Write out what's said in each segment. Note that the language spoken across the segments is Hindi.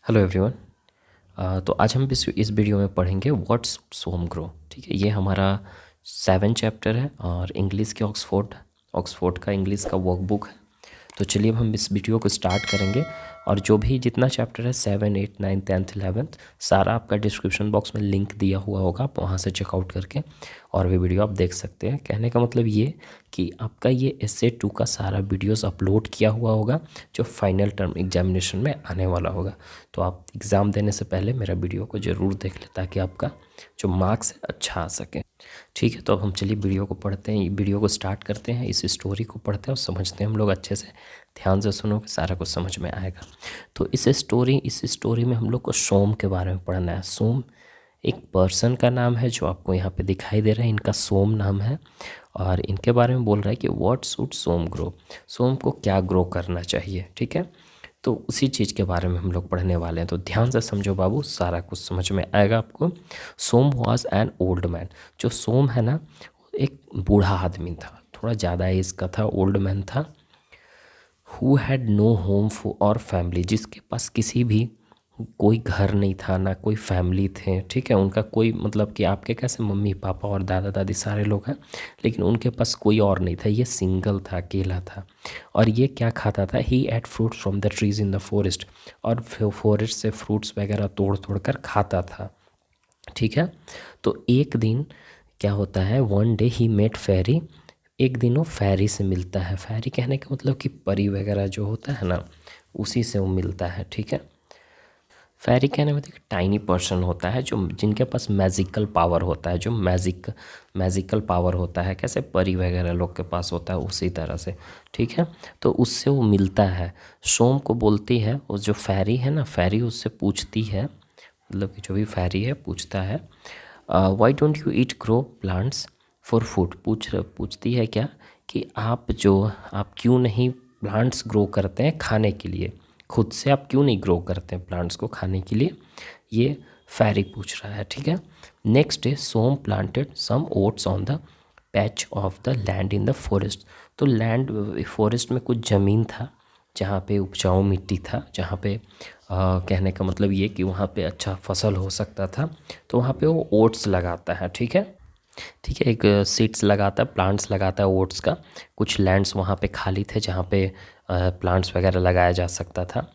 Hello everyone. तो आज हम इस वीडियो में पढ़ेंगे व्हाट्स सोम ग्रो। ठीक है, ये हमारा 7 चैप्टर है और इंग्लिश के ऑक्सफोर्ड का इंग्लिश का वर्कबुक है। तो चलिए अब हम इस वीडियो को स्टार्ट करेंगे और जो भी जितना चैप्टर है 7, 8, 9, 10, 11 सारा आपका डिस्क्रिप्शन बॉक्स में लिंक दिया हुआ होगा, आप वहाँ से चेकआउट करके और भी वीडियो आप देख सकते हैं। कहने का मतलब ये कि आपका ये essay 2 का सारा वीडियोस अपलोड किया हुआ होगा जो फाइनल टर्म एग्जामिनेशन में आने वाला होगा। तो आप एग्ज़ाम देने से पहले मेरा वीडियो को ज़रूर देख लें ताकि आपका जो मार्क्स है अच्छा आ सके। ठीक है, तो अब हम चलिए वीडियो को पढ़ते हैं, वीडियो को स्टार्ट करते हैं, इस स्टोरी को पढ़ते हैं और समझते हैं हम लोग अच्छे से। ध्यान से सुनोगे सारा कुछ समझ में आएगा। तो इस स्टोरी में हम लोग को सोम के बारे में पढ़ना है। सोम एक पर्सन का नाम है जो आपको यहाँ पे दिखाई दे रहा है, इनका सोम नाम है और इनके बारे में बोल रहा है कि व्हाट शुड सोम ग्रो, सोम को क्या ग्रो करना चाहिए। ठीक है, तो उसी चीज़ के बारे में हम लोग पढ़ने वाले हैं। तो ध्यान से समझो बाबू, सारा कुछ समझ में आएगा आपको। सोम वॉज एन ओल्ड मैन। जो सोम है ना, एक बूढ़ा आदमी था, थोड़ा ज़्यादा एज का था, ओल्ड मैन था। हु हैड नो होम और फैमिली, जिसके पास किसी भी कोई घर नहीं था, ना कोई फैमिली थे। ठीक है, उनका कोई मतलब कि आपके कैसे मम्मी पापा और दादा दादी सारे लोग हैं, लेकिन उनके पास कोई और नहीं था, ये सिंगल था, अकेला था। और ये क्या खाता था, he ate fruits from the trees in the forest, और फॉरेस्ट से फ्रूट्स वगैरह तोड़ तोड़ कर खाता था। ठीक है, तो एक दिन क्या होता है, वन डे ही मेट फेरी, एक दिन वो फेरी से मिलता है। फेरी कहने का मतलब कि परी वगैरह जो होता है ना, उसी से वो मिलता है। ठीक है, फेरी कहने में एक टाइनी पर्सन होता है जो जिनके पास मैजिकल पावर होता है, जो मैजिकल पावर होता है, कैसे परी वगैरह लोग के पास होता है उसी तरह से। ठीक है, तो उससे वो मिलता है, सोम को बोलती है। वो जो फेरी है ना, फेरी उससे पूछती है, मतलब कि जो भी फेरी है पूछता है, why don't you eat grow plants for food. पूछती है क्या कि आप क्यों नहीं प्लांट्स ग्रो करते हैं खाने के लिए, खुद से आप क्यों नहीं ग्रो करते हैं प्लांट्स को खाने के लिए, ये फेरी पूछ रहा है। ठीक है, next day Sam planted some oats on the patch of the land in the forest. तो फॉरेस्ट में कुछ ज़मीन था जहाँ पे उपजाऊ मिट्टी था, जहाँ पे कहने का मतलब ये कि वहाँ पे अच्छा फसल हो सकता था, तो वहाँ पे वो ओट्स लगाता है। ठीक है, ठीक है, एक सीड्स लगाता है, प्लांट्स लगाता है ओट्स का। कुछ लैंड्स वहाँ पे खाली थे जहाँ पे प्लांट्स वगैरह लगाया जा सकता था।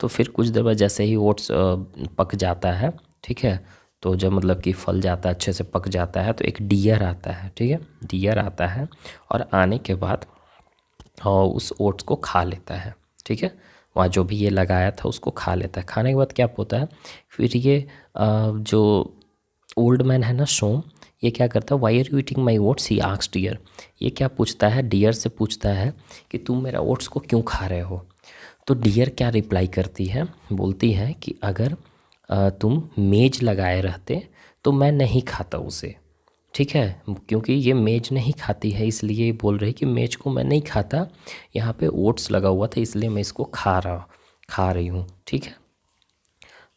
तो फिर कुछ देर बाद जैसे ही ओट्स पक जाता है, ठीक है, तो जब मतलब कि फल जाता है, अच्छे से पक जाता है, तो एक डियर आता है। ठीक है, डियर आता है और आने के बाद उस ओट्स को खा लेता है। ठीक है, वहाँ जो भी ये लगाया था उसको खा लेता है। खाने के बाद क्या होता है, फिर ये जो ओल्ड मैन है ना सोम, ये क्या करता है, why are you eating my oats, he asked deer. ये क्या पूछता है, डियर से पूछता है कि तुम मेरा ओट्स को क्यों खा रहे हो। तो डियर क्या रिप्लाई करती है, बोलती है कि अगर तुम मेज लगाए रहते तो मैं नहीं खाता उसे। ठीक है, क्योंकि ये मेज नहीं खाती है इसलिए बोल रही कि मेज को मैं नहीं खाता, यहाँ पे ओट्स लगा हुआ था इसलिए मैं इसको खा रही हूँ। ठीक है,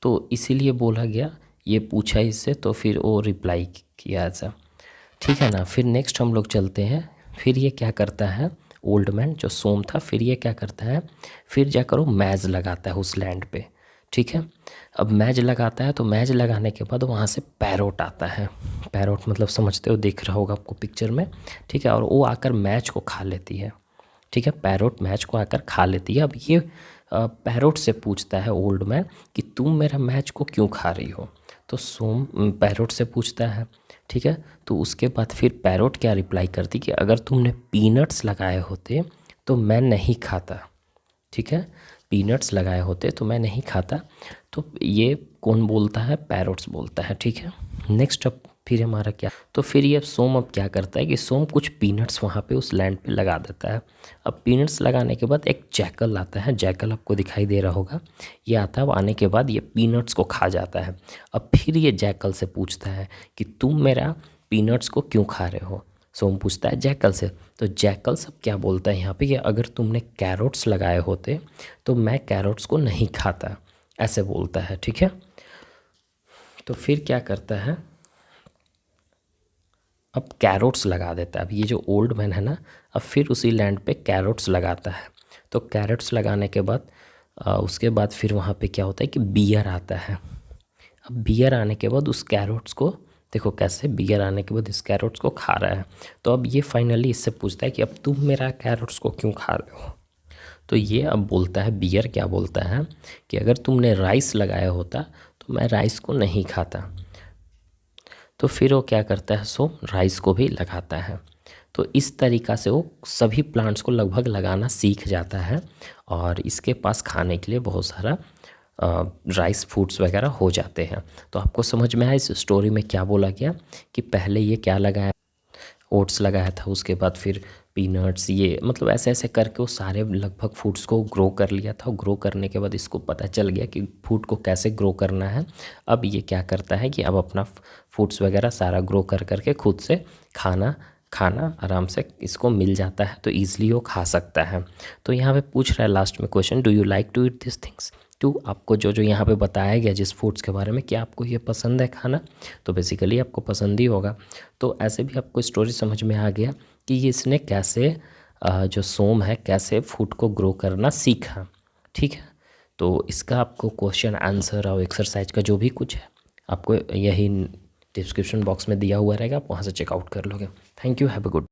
तो इसीलिए बोला गया, ये पूछा इससे तो फिर वो रिप्लाई किया ऐसा। ठीक है ना, फिर नेक्स्ट हम लोग चलते हैं। फिर ये क्या करता है, ओल्ड मैन जो सोम था, फिर ये क्या करता है, फिर जाकर वो मैज लगाता है उस लैंड पे। ठीक है, अब मैज लगाता है तो मैज लगाने के बाद वहाँ से पैरोट आता है। पैरोट मतलब समझते हो, दिख रहा होगा आपको पिक्चर में। ठीक है, और वो आकर मैच को खा लेती है। ठीक है, पैरोट मैच को आकर खा लेती है। अब ये पैरोट से पूछता है ओल्ड मैन कि तुम मेरा मैच को क्यों खा रही हो। तो सोम पैरोट से पूछता है। ठीक है, तो उसके बाद फिर पैरोट क्या रिप्लाई करती कि अगर तुमने पीनट्स लगाए होते तो मैं नहीं खाता। ठीक है, पीनट्स लगाए होते तो मैं नहीं खाता। तो ये कौन बोलता है, पैरोट्स बोलता है। ठीक है, नेक्स्ट अब फिर हमारा क्या, तो फिर ये सोम अब क्या करता है कि सोम कुछ पीनट्स वहाँ पे उस लैंड पे लगा देता है। अब पीनट्स लगाने के बाद एक जैकल आता है, जैकल आपको दिखाई दे रहा होगा, ये आता है। अब आने के बाद ये पीनट्स को खा जाता है। अब फिर ये जैकल से पूछता है कि तुम मेरा पीनट्स को क्यों खा रहे हो। सोम पूछता है जैकल से, तो जैकल सब क्या बोलता है यहाँ पे कि अगर तुमने कैरोट्स लगाए होते तो मैं कैरोट्स को नहीं खाता, ऐसे बोलता है। ठीक है, तो फिर क्या करता है, अब कैरोट्स लगा देता है। अब ये जो ओल्ड मैन है ना, अब फिर उसी लैंड पे कैरोट्स लगाता है। तो कैरोट्स लगाने के बाद उसके बाद फिर वहाँ पे क्या होता है कि बियर आता है। अब बियर आने के बाद उस कैरोट्स को देखो कैसे बियर आने के बाद इस कैरोट्स को खा रहा है। तो अब ये फाइनली इससे पूछता है कि अब तुम मेरा कैरोट्स को क्यों खा रहे हो। तो ये अब बोलता है, बियर क्या बोलता है कि अगर तुमने राइस लगाया होता तो मैं राइस को नहीं खाता। तो फिर वो क्या करता है, सो राइस को भी लगाता है। तो इस तरीक़ा से वो सभी प्लांट्स को लगभग लगाना सीख जाता है और इसके पास खाने के लिए बहुत सारा राइस फूड्स वगैरह हो जाते हैं। तो आपको समझ में आया इस स्टोरी में क्या बोला गया कि पहले ये क्या लगाया, ओट्स लगाया था, उसके बाद फिर पीनट्स, ये मतलब ऐसे ऐसे करके वो सारे लगभग फूड्स को ग्रो कर लिया था। ग्रो करने के बाद इसको पता चल गया कि फूड को कैसे ग्रो करना है। अब ये क्या करता है कि अब अपना फूड्स वगैरह सारा ग्रो कर करके खुद से खाना आराम से इसको मिल जाता है, तो ईज़िली वो खा सकता है। तो यहाँ पे पूछ रहा है लास्ट में question, do you like to eat this things. तो आपको जो जो यहाँ पे बताया गया जिस फूड्स के बारे में, क्या आपको ये पसंद है खाना। तो बेसिकली आपको पसंद ही होगा। तो ऐसे भी आपको स्टोरी समझ में आ गया कि ये इसने कैसे जो सोम है कैसे फूड को ग्रो करना सीखा। ठीक है, तो इसका आपको क्वेश्चन आंसर और एक्सरसाइज का जो भी कुछ है आपको यही डिस्क्रिप्शन बॉक्स में दिया हुआ रहेगा, आप वहाँ से चेकआउट कर लोगे। Thank you, have a good.